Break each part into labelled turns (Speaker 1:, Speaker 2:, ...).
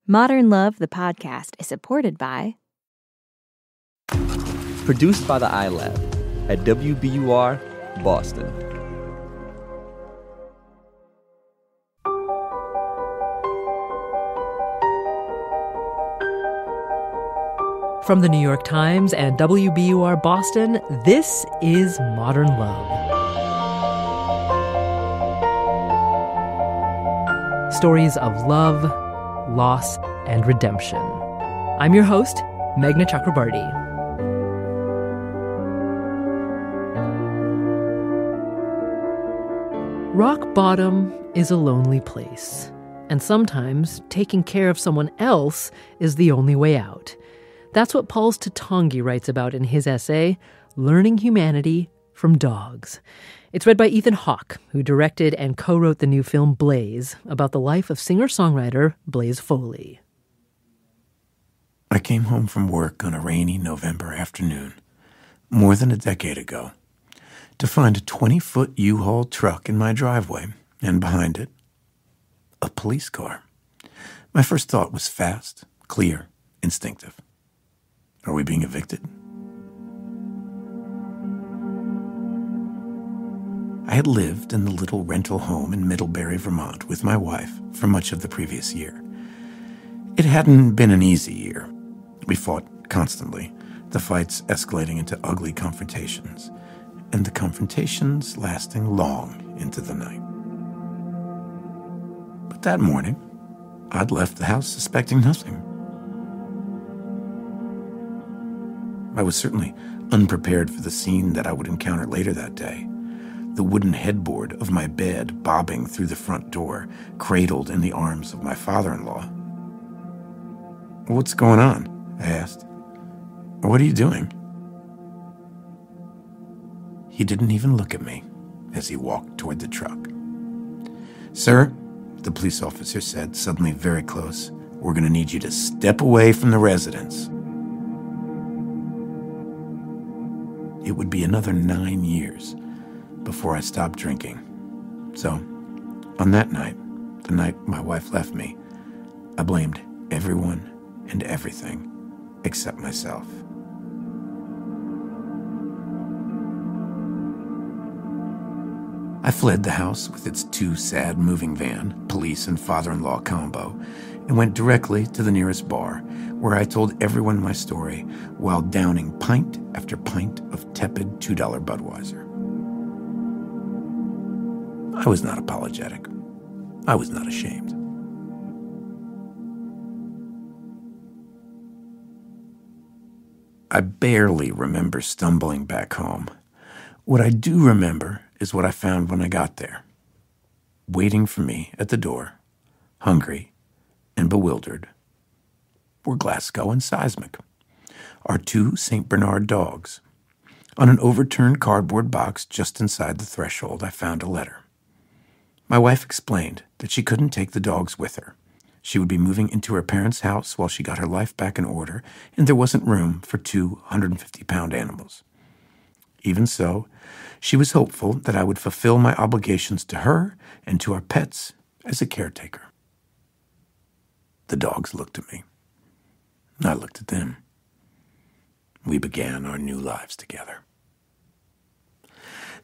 Speaker 1: Modern Love, the podcast, is supported by...
Speaker 2: Produced by the iLab at WBUR, Boston.
Speaker 3: From the New York Times and WBUR Boston, this is Modern Love. Stories of love, loss, and redemption. I'm your host, Meghna Chakrabarty. Rock bottom is a lonely place, and sometimes taking care of someone else is the only way out. That's what Paul Tatongi writes about in his essay, Learning Humanity from Dogs. It's read by Ethan Hawke, who directed and co-wrote the new film Blaze, about the life of singer-songwriter Blaze Foley.
Speaker 4: I came home from work on a rainy November afternoon, more than a decade ago, to find a 20-foot U-Haul truck in my driveway, and behind it, a police car. My first thought was fast, clear, instinctive. Are we being evicted? I had lived in the little rental home in Middlebury, Vermont, with my wife for much of the previous year. It hadn't been an easy year. We fought constantly, the fights escalating into ugly confrontations, and the confrontations lasting long into the night. But that morning, I'd left the house suspecting nothing. I was certainly unprepared for the scene that I would encounter later that day. The wooden headboard of my bed bobbing through the front door, cradled in the arms of my father-in-law. "What's going on?" I asked. "What are you doing?" He didn't even look at me as he walked toward the truck. "Sir," the police officer said, suddenly very close, "we're going to need you to step away from the residence." It would be another 9 years before I stopped drinking. So, on that night, the night my wife left me, I blamed everyone and everything except myself. I fled the house with its two sad moving van, police and father-in-law combo, and went directly to the nearest bar, where I told everyone my story while downing pint after pint of tepid $2 Budweiser. I was not apologetic. I was not ashamed. I barely remember stumbling back home. What I do remember is what I found when I got there. Waiting for me at the door, hungry and bewildered, were Glasgow and Seismic, our two St. Bernard dogs. On an overturned cardboard box just inside the threshold, I found a letter. My wife explained that she couldn't take the dogs with her. She would be moving into her parents' house while she got her life back in order, and there wasn't room for two 150-pound animals. Even so, she was hopeful that I would fulfill my obligations to her and to our pets as a caretaker. The dogs looked at me. I looked at them. We began our new lives together.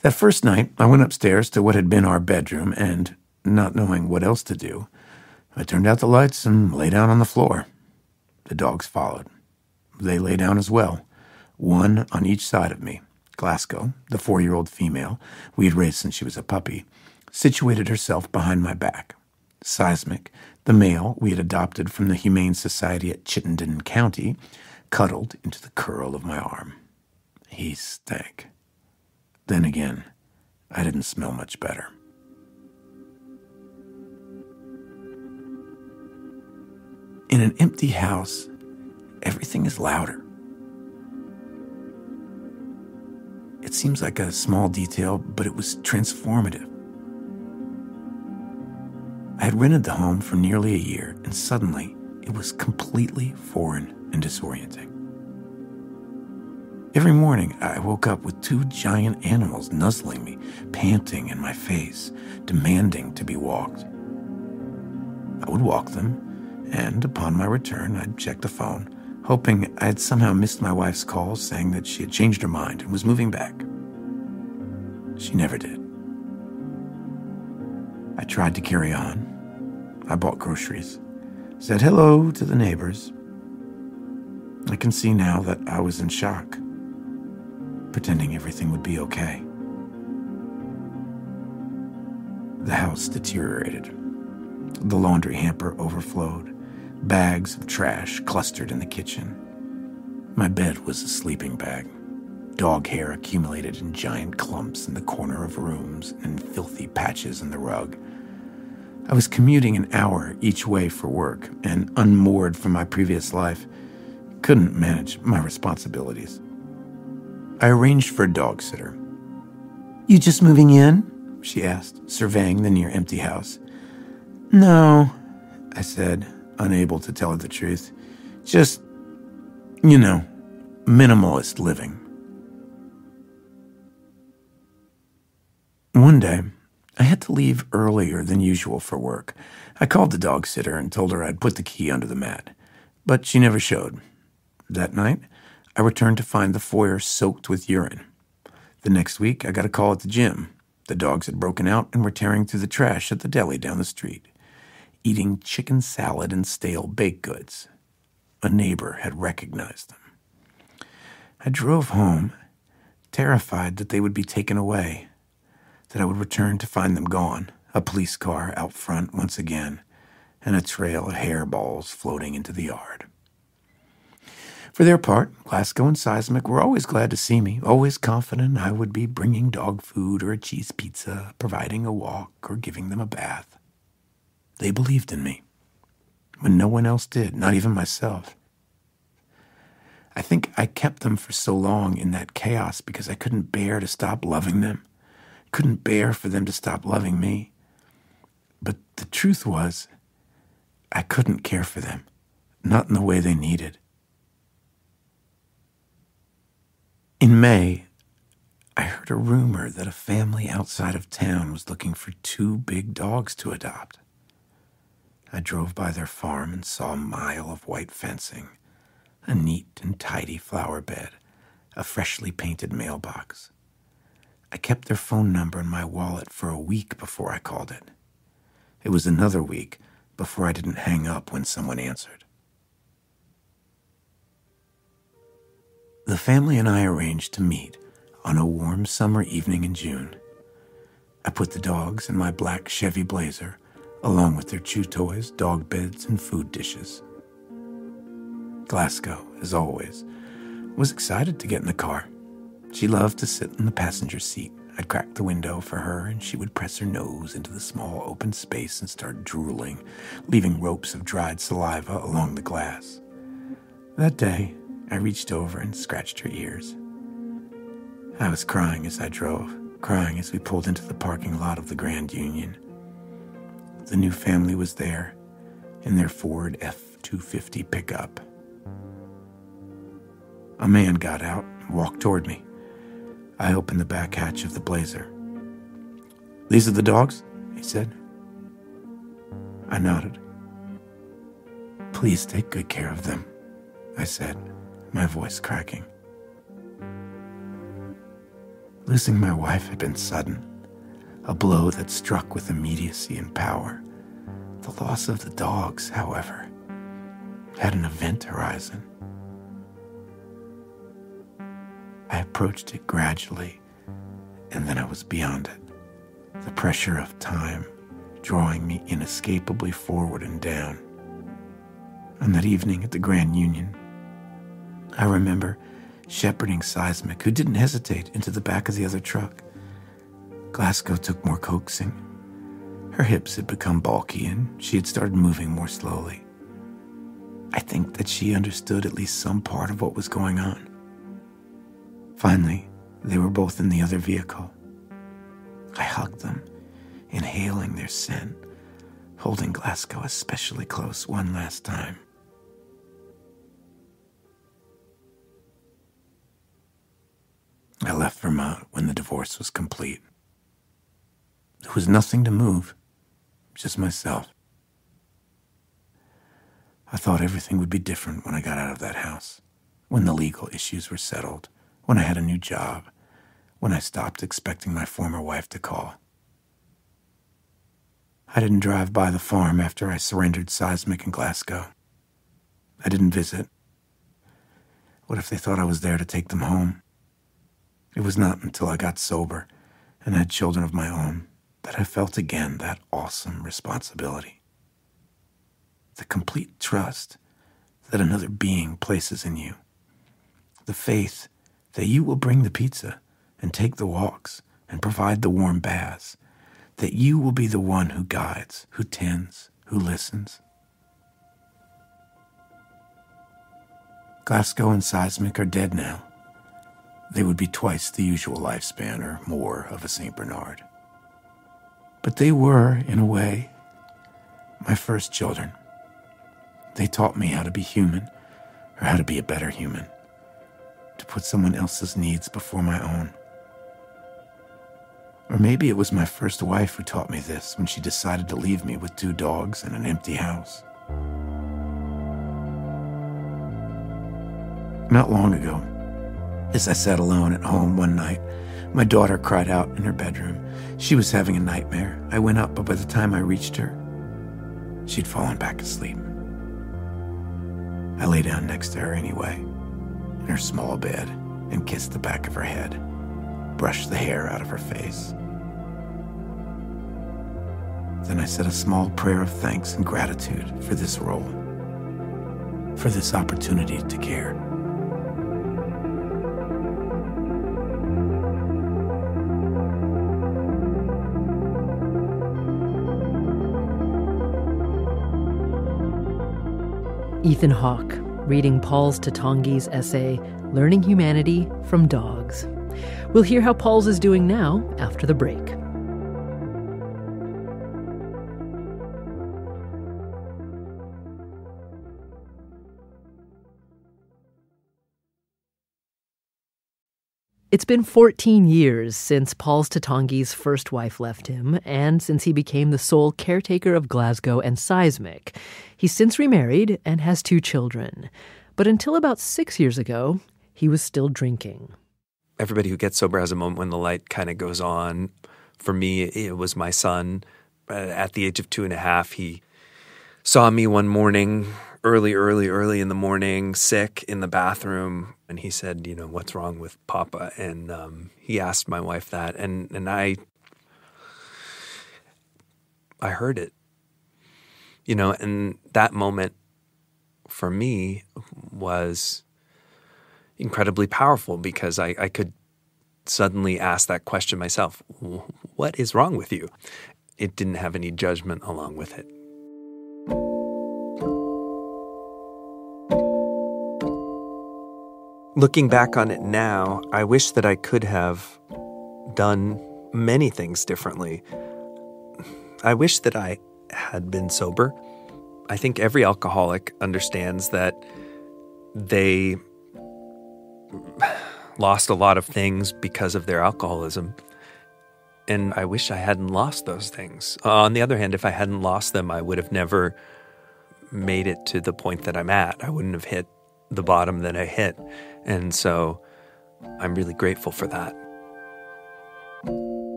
Speaker 4: That first night, I went upstairs to what had been our bedroom, and, not knowing what else to do, I turned out the lights and lay down on the floor. The dogs followed. They lay down as well, one on each side of me. Glasgow, the 4-year-old female we had raised since she was a puppy, situated herself behind my back. Seismic, the male we had adopted from the Humane Society at Chittenden County, cuddled into the curl of my arm. He stank. Then again, I didn't smell much better. In an empty house, everything is louder. It seems like a small detail, but it was transformative. I had rented the home for nearly a year, and suddenly it was completely foreign and disorienting. Every morning, I woke up with two giant animals nuzzling me, panting in my face, demanding to be walked. I would walk them, And upon my return, I'd check the phone, hoping I had somehow missed my wife's call saying that she had changed her mind and was moving back. She never did. I tried to carry on. I bought groceries, said hello to the neighbors. I can see now that I was in shock, pretending everything would be okay. The house deteriorated. The laundry hamper overflowed. Bags of trash clustered in the kitchen. My bed was a sleeping bag. Dog hair accumulated in giant clumps in the corner of rooms and filthy patches in the rug. I was commuting an hour each way for work and, unmoored from my previous life, couldn't manage my responsibilities. I arranged for a dog sitter. "You just moving in?" she asked, surveying the near-empty house. "No," I said, unable to tell her the truth. "Just, minimalist living." One day, I had to leave earlier than usual for work. I called the dog sitter and told her I'd put the key under the mat, but she never showed. That night, I returned to find the foyer soaked with urine. The next week, I got a call at the gym. The dogs had broken out and were tearing through the trash at the deli down the street, eating chicken salad and stale baked goods. A neighbor had recognized them. I drove home, terrified that they would be taken away, that I would return to find them gone, a police car out front once again, and a trail of hairballs floating into the yard. For their part, Glasgow and Seismic were always glad to see me, always confident I would be bringing dog food or a cheese pizza, providing a walk, or giving them a bath. They believed in me, when no one else did, not even myself. I think I kept them for so long in that chaos because I couldn't bear to stop loving them, couldn't bear for them to stop loving me. But the truth was, I couldn't care for them, not in the way they needed. In May, I heard a rumor that a family outside of town was looking for 2 big dogs to adopt. I drove by their farm and saw a mile of white fencing, a neat and tidy flower bed, a freshly painted mailbox. I kept their phone number in my wallet for a week before I called it. It was another week before I didn't hang up when someone answered. The family and I arranged to meet on a warm summer evening in June. I put the dogs in my black Chevy Blazer, along with their chew toys, dog beds, and food dishes. Glasgow, as always, was excited to get in the car. She loved to sit in the passenger seat. I'd crack the window for her, and she would press her nose into the small open space and start drooling, leaving ropes of dried saliva along the glass. That day, I reached over and scratched her ears. I was crying as I drove, crying as we pulled into the parking lot of the Grand Union. The new family was there, in their Ford F-250 pickup. A man got out and walked toward me. I opened the back hatch of the Blazer. "These are the dogs?" he said. I nodded. "Please take good care of them," I said, my voice cracking. Losing my wife had been sudden, a blow that struck with immediacy and power. The loss of the dogs, however, had an event horizon. I approached it gradually, and then I was beyond it, the pressure of time drawing me inescapably forward and down. On that evening at the Grand Union, I remember shepherding Seismic, who didn't hesitate, into the back of the other truck. Glasgow took more coaxing. Her hips had become bulky, and she had started moving more slowly. I think that she understood at least some part of what was going on. Finally, they were both in the other vehicle. I hugged them, inhaling their scent, holding Glasgow especially close one last time. I left Vermont when the divorce was complete. There was nothing to move, just myself. I thought everything would be different when I got out of that house, when the legal issues were settled, when I had a new job, when I stopped expecting my former wife to call. I didn't drive by the farm after I surrendered Seismic in Glasgow. I didn't visit. What if they thought I was there to take them home? It was not until I got sober and had children of my own that I felt again that awesome responsibility. The complete trust that another being places in you. The faith that you will bring the pizza and take the walks and provide the warm baths. That you will be the one who guides, who tends, who listens. Glasgow and Seismic are dead now. They would be twice the usual lifespan or more of a St. Bernard. But they were, in a way, my first children. They taught me how to be human, or how to be a better human, to put someone else's needs before my own. Or maybe it was my first wife who taught me this when she decided to leave me with 2 dogs and an empty house. Not long ago, as I sat alone at home one night, my daughter cried out in her bedroom. She was having a nightmare. I went up, but by the time I reached her, she'd fallen back asleep. I lay down next to her anyway, in her small bed, and kissed the back of her head, brushed the hair out of her face. Then I said a small prayer of thanks and gratitude for this role, for this opportunity to care.
Speaker 3: Ethan Hawke, reading Pauls Tatongi's essay, Learning Humanity from Dogs. We'll hear how Pauls is doing now after the break. It's been 14 years since Pauls Tatongi's first wife left him, and since he became the sole caretaker of Glasgow and Seismic. He's since remarried and has 2 children. But until about 6 years ago, he was still drinking.
Speaker 5: Everybody who gets sober has a moment when the light kind of goes on. For me, it was my son. At the age of 2.5, he saw me one morning, early in the morning, sick in the bathroom. And he said, what's wrong with Papa? And he asked my wife that. And I heard it. And that moment for me was incredibly powerful because I could suddenly ask that question myself. What is wrong with you? It didn't have any judgment along with it. Looking back on it now, I wish that I could have done many things differently. I wish that I had been sober. I think every alcoholic understands that they lost a lot of things because of their alcoholism. And I wish I hadn't lost those things. On the other hand, if I hadn't lost them, I would have never made it to the point that I'm at. I wouldn't have hit the bottom that I hit. And so I'm really grateful for that.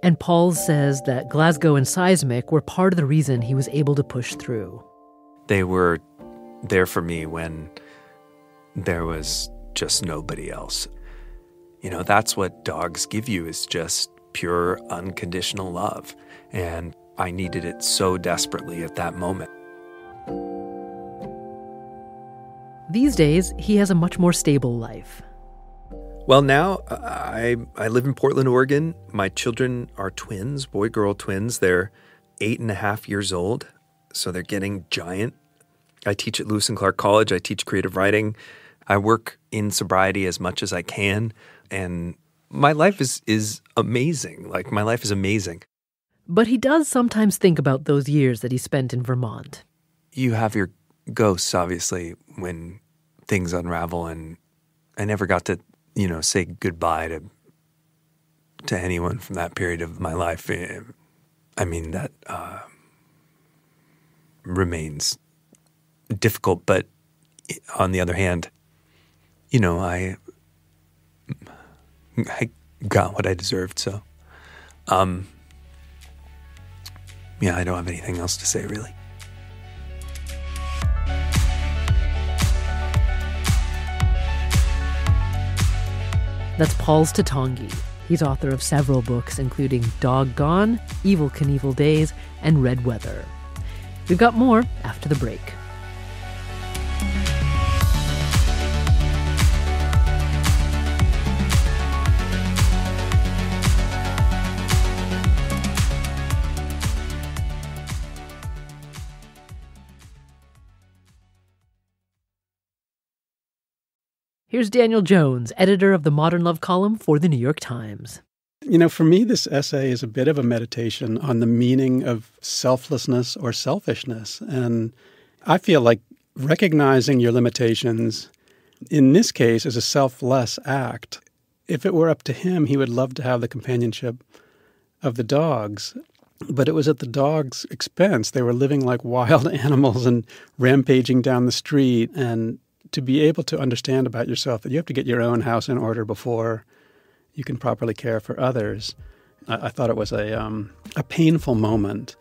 Speaker 3: And Pauls says that Glasgow and Seismic were part of the reason he was able to push through.
Speaker 5: They were there for me when there was just nobody else. That's what dogs give you, is just pure, unconditional love. And I needed it so desperately at that moment.
Speaker 3: These days, he has a much more stable life.
Speaker 5: Well, now I live in Portland, Oregon. My children are twins, boy-girl twins. They're 8.5 years old, so they're getting giant. I teach at Lewis and Clark College. I teach creative writing. I work in sobriety as much as I can, and my life is amazing. My life is amazing.
Speaker 3: But he does sometimes think about those years that he spent in Vermont.
Speaker 5: You have your ghosts, obviously, when things unravel, and I never got to, say goodbye to anyone from that period of my life. I mean, that remains difficult. But on the other hand, I got what I deserved. So, I don't have anything else to say, really.
Speaker 3: That's Pauls Tatongi. He's author of several books, including Doggone, Evel Knievel Days, and Red Weather. We've got more after the break. Here's Daniel Jones, editor of the Modern Love column for the New York Times.
Speaker 6: For me, this essay is a bit of a meditation on the meaning of selflessness or selfishness. And I feel like recognizing your limitations, in this case, is a selfless act. If it were up to him, he would love to have the companionship of the dogs. But it was at the dogs' expense. They were living like wild animals and rampaging down the street. And to be able to understand about yourself that you have to get your own house in order before you can properly care for others. I thought it was a painful moment,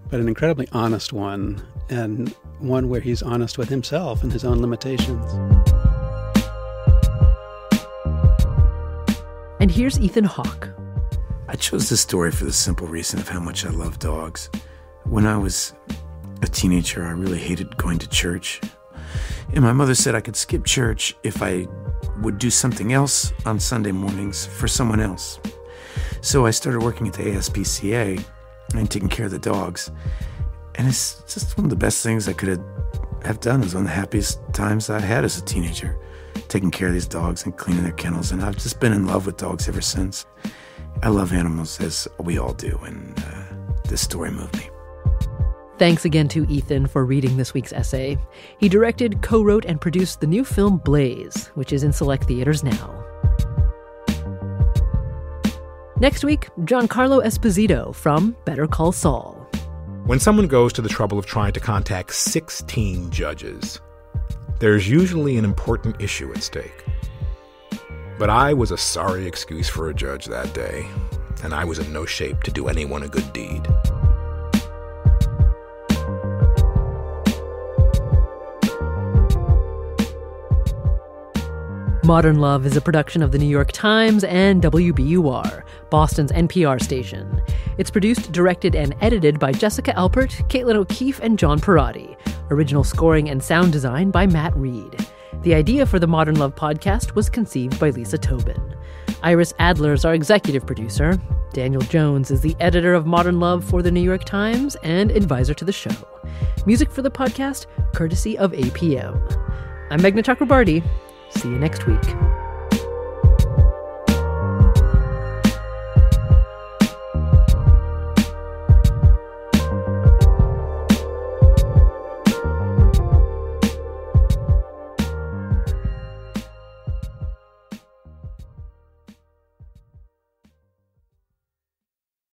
Speaker 6: but an incredibly honest one, and one where he's honest with himself and his own limitations.
Speaker 3: And here's Ethan Hawke.
Speaker 4: I chose this story for the simple reason of how much I love dogs. When I was a teenager, I really hated going to church. And my mother said I could skip church if I would do something else on Sunday mornings for someone else. So I started working at the ASPCA and taking care of the dogs. And it's just one of the best things I could have done. It was one of the happiest times I had as a teenager, taking care of these dogs and cleaning their kennels. And I've just been in love with dogs ever since. I love animals, as we all do, and this story moved me.
Speaker 3: Thanks again to Ethan for reading this week's essay. He directed, co-wrote, and produced the new film Blaze, which is in select theaters now. Next week, Giancarlo Esposito from Better Call Saul.
Speaker 7: When someone goes to the trouble of trying to contact 16 judges, there's usually an important issue at stake. But I was a sorry excuse for a judge that day, and I was in no shape to do anyone a good deed.
Speaker 3: Modern Love is a production of the New York Times and WBUR, Boston's NPR station. It's produced, directed, and edited by Jessica Alpert, Caitlin O'Keefe, and John Perotti. Original scoring and sound design by Matt Reed. The idea for the Modern Love podcast was conceived by Lisa Tobin. Iris Adler is our executive producer. Daniel Jones is the editor of Modern Love for the New York Times and advisor to the show. Music for the podcast, courtesy of APM. I'm Meghna Chakrabarti. See you next week.